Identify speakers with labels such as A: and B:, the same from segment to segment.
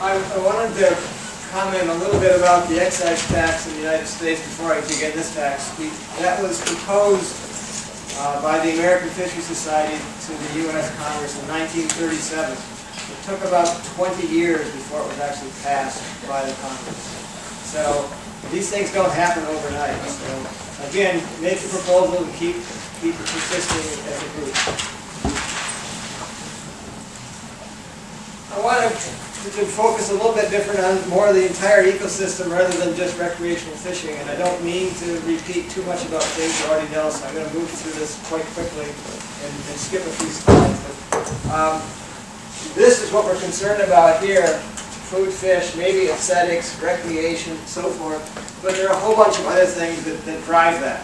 A: I wanted to comment a little bit about the excise tax in the United States before I begin this tax. That was proposed by the American Fisheries Society to the U.S. Congress in 1937. It took about 20 years before it was actually passed by the Congress. So these things don't happen overnight. So again, make the proposal and keep persisting as a group. I want to focus a little bit different on more of the entire ecosystem rather than just recreational fishing. And I don't mean to repeat too much about things you already know, so I'm going to move through this quite quickly and skip a few slides. But, this is what we're concerned about here: food, fish, maybe aesthetics, recreation, so forth. But there are a whole bunch of other things that drive that.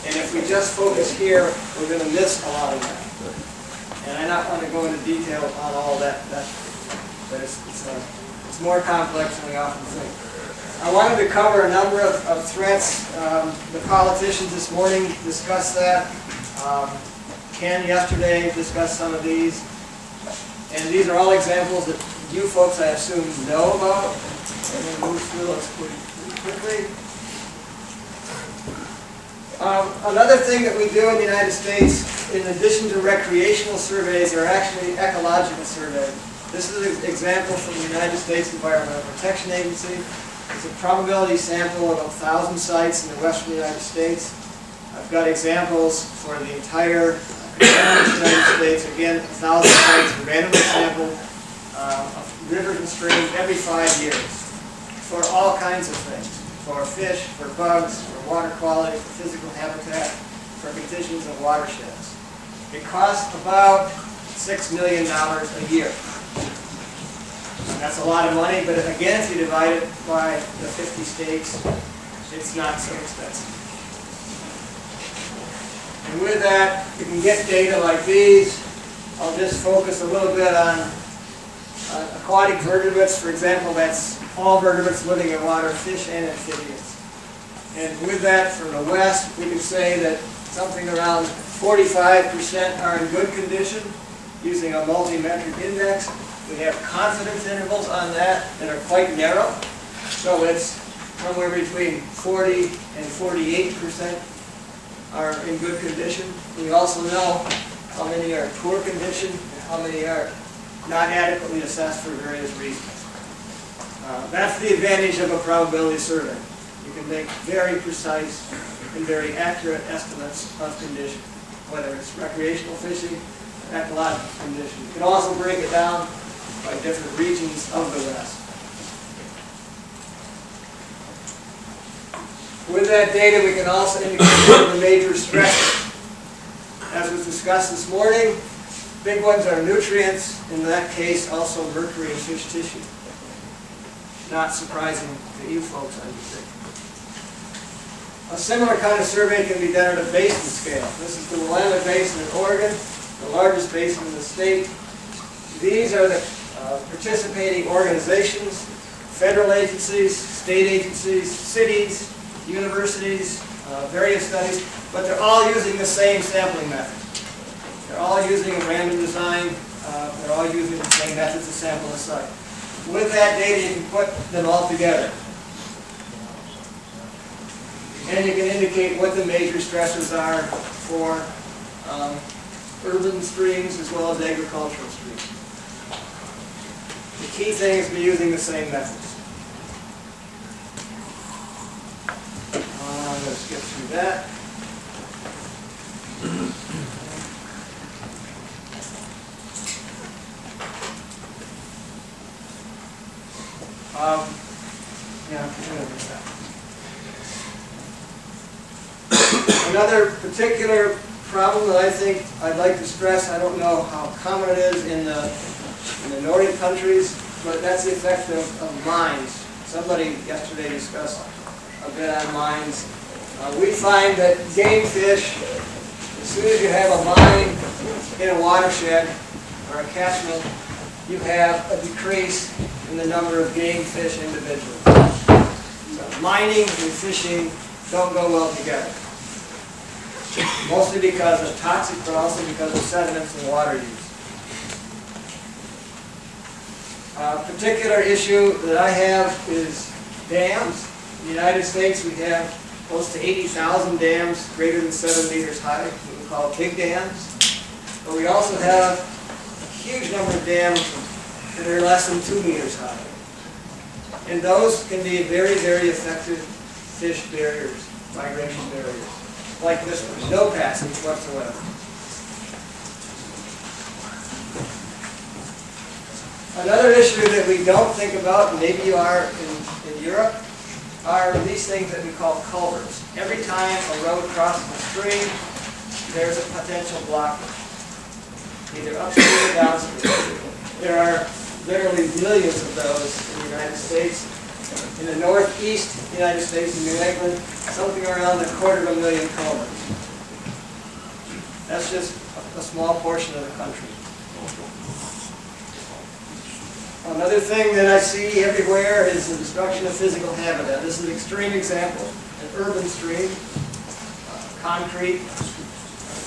A: And if we just focus here, we're going to miss a lot of that. And I don't want to go into detail on all that. But it's more complex than we often think. I wanted to cover a number of threats. The politicians this morning discussed that. Ken yesterday discussed some of these. And these are all examples that you folks, I assume, know about. I'm going to move through those pretty quickly. Another thing that we do in the United States, in addition to recreational surveys, are actually ecological surveys. This is an example from the United States Environmental Protection Agency. It's a probability sample of 1,000 sites in the western United States. I've got examples for the entire United States. Again, 1,000 sites randomly sampled of rivers and streams every 5 years for all kinds of things. For fish, for bugs, for water quality, for physical habitat, for conditions of watersheds. It costs about $6 million a year. That's a lot of money, but again, if you divide it by the 50 states, it's not so expensive. And with that, you can get data like these. I'll just focus a little bit on aquatic vertebrates. For example, that's all vertebrates living in water, fish and amphibians. And with that, from the west, we can say that something around 45% are in good condition using a multi-metric index. We have confidence intervals on that are quite narrow. So it's somewhere between 40 and 48% are in good condition. We also know how many are in poor condition and how many are not adequately assessed for various reasons. That's the advantage of a probability survey. You can make very precise and very accurate estimates of condition, whether it's recreational fishing, ecological condition. You can also break it down by different regions of the West. With that data, we can also indicate some of the major stresses. As was discussed this morning, big ones are nutrients, in that case also mercury in fish tissue. Not surprising to you folks, I would think. A similar kind of survey can be done at a basin scale. This is the Willamette Basin in Oregon, the largest basin in the state. These are the participating organizations, federal agencies, state agencies, cities, universities, various studies, but they're all using the same sampling method. They're all using a random design. They're all using the same methods to sample a site. With that data, you can put them all together. And you can indicate what the major stressors are for urban streams as well as agricultural streams. The key thing is to be using the same methods. I'm going to skip through that. Another particular problem that I think I'd like to stress, I don't know how common it is in the Nordic countries, but that's the effect of mines. Somebody yesterday discussed a bit on mines. We find that game fish, as soon as you have a mine in a watershed or a catchment, you have a decrease in the number of game fish individually. So mining and fishing don't go well together. Mostly because of toxic, but also because of sediments and water use. Particular issue that I have is dams. In the United States, we have close to 80,000 dams greater than 7 meters high, what we call big dams. But we also have a huge number of dams that are less than 2 meters high. And those can be very, very effective fish barriers, migration barriers. Like this one, no passage whatsoever. Another issue that we don't think about, and maybe you are in Europe, are these things that we call culverts. Every time a road crosses a stream, there's a potential blockage, either upstream or downstream. There are literally millions of those in the United States. In the northeast United States, in New England, something around 250,000 culverts. That's just a small portion of the country. Another thing that I see everywhere is the destruction of physical habitat. This is an extreme example. An urban stream, concrete,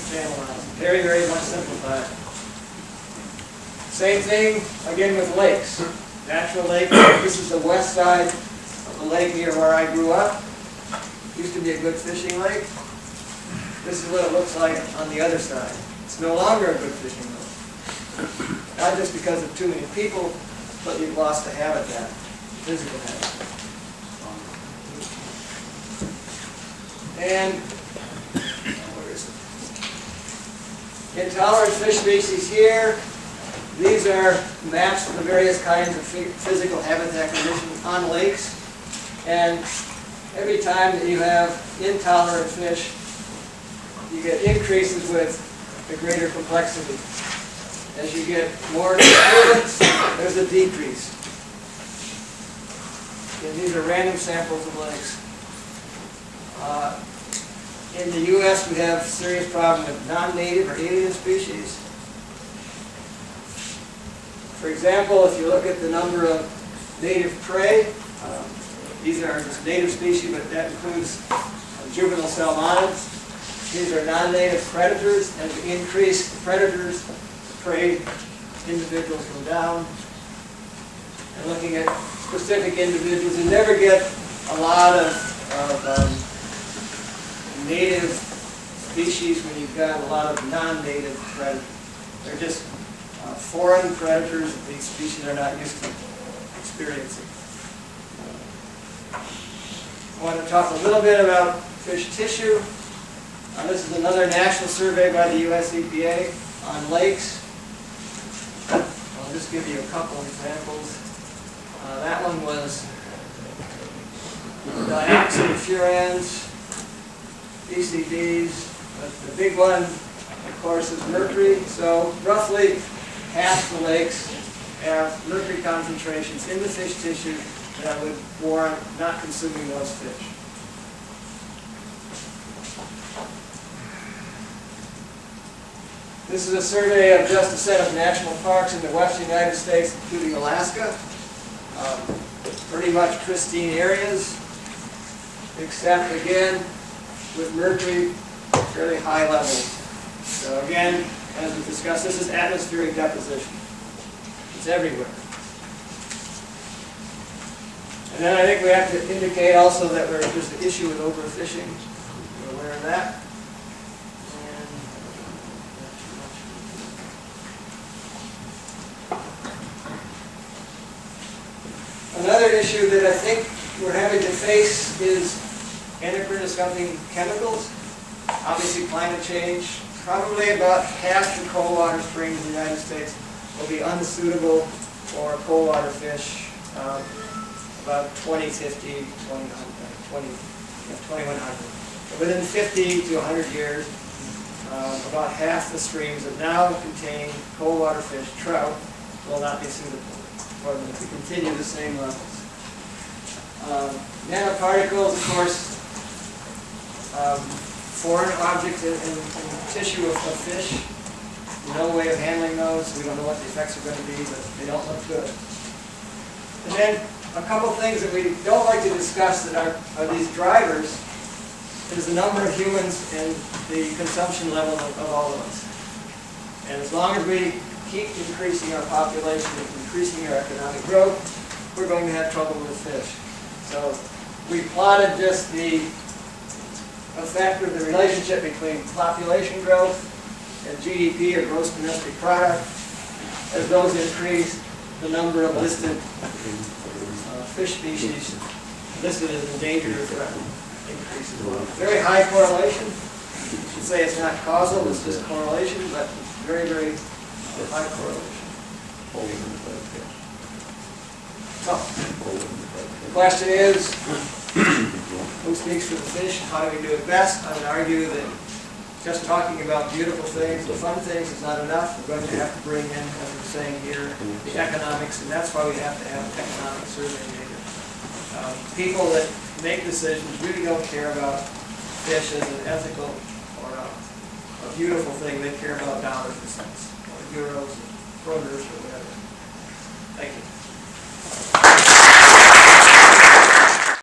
A: channelized. Very, very much simplified. Same thing, again, with lakes. Natural lake. This is the west side of the lake near where I grew up. Used to be a good fishing lake. This is what it looks like on the other side. It's no longer a good fishing lake. Not just because of too many people, but you've lost the habitat, physical habitat. And where is it? Intolerant fish species here. These are maps of the various kinds of physical habitat conditions on lakes. And every time that you have intolerant fish, you get increases with the greater complexity. As you get more disturbance, there's a decrease. And these are random samples of lakes. In the U.S., we have a serious problem with non-native or alien species. For example, if you look at the number of native prey, these are just native species, but that includes juvenile salmonids. These are non-native predators, and to increase the predators, prey individuals go down. And looking at specific individuals, you never get a lot of native species when you've got a lot of non-native predators. They're just foreign predators that these species are not used to experiencing. I want to talk a little bit about fish tissue. This is another national survey by the US EPA on lakes. I'll just give you a couple examples. That one was dioxin furans, BCDs, but the big one, of course, is mercury. So roughly half the lakes have mercury concentrations in the fish tissue that would warrant not consuming those fish. This is a survey of just a set of national parks in the western United States, including Alaska. Pretty much pristine areas, except again with mercury, fairly high levels. So again, as we discussed, this is atmospheric deposition. It's everywhere. And then I think we have to indicate also that there's an issue with overfishing. You're aware of that? Another issue that I think we're having to face is endocrine disrupting chemicals. Obviously climate change. Probably about half the cold water springs in the United States will be unsuitable for cold water fish. About 2050, 2100. Within 50 to 100 years, about half the streams that now contain cold water fish, trout, will not be suitable for them to continue the same levels. Nanoparticles, of course, foreign objects in tissue of fish. No way of handling those. We don't know what the effects are going to be, but they don't look good. And then a couple things that we don't like to discuss that are these drivers is the number of humans and the consumption level of all of us. And as long as we keep increasing our population, increasing our economic growth, we're going to have trouble with fish. So we plotted just the effect of the relationship between population growth and GDP, or gross domestic product. As those increase, the number of listed fish species listed as endangered or threatened increases. Very high correlation. You should say it's not causal, it's just correlation, but very, very high correlation. So, the question is, who speaks for the fish? How do we do it best? I would argue that just talking about beautiful things, the fun things, is not enough. We're going to have to bring in, as we're saying here, the economics, and that's why we have to have economic survey data. People that make decisions really don't care about fish as an ethical or a beautiful thing. They care about dollars and cents, or euros, or krooners, or whatever.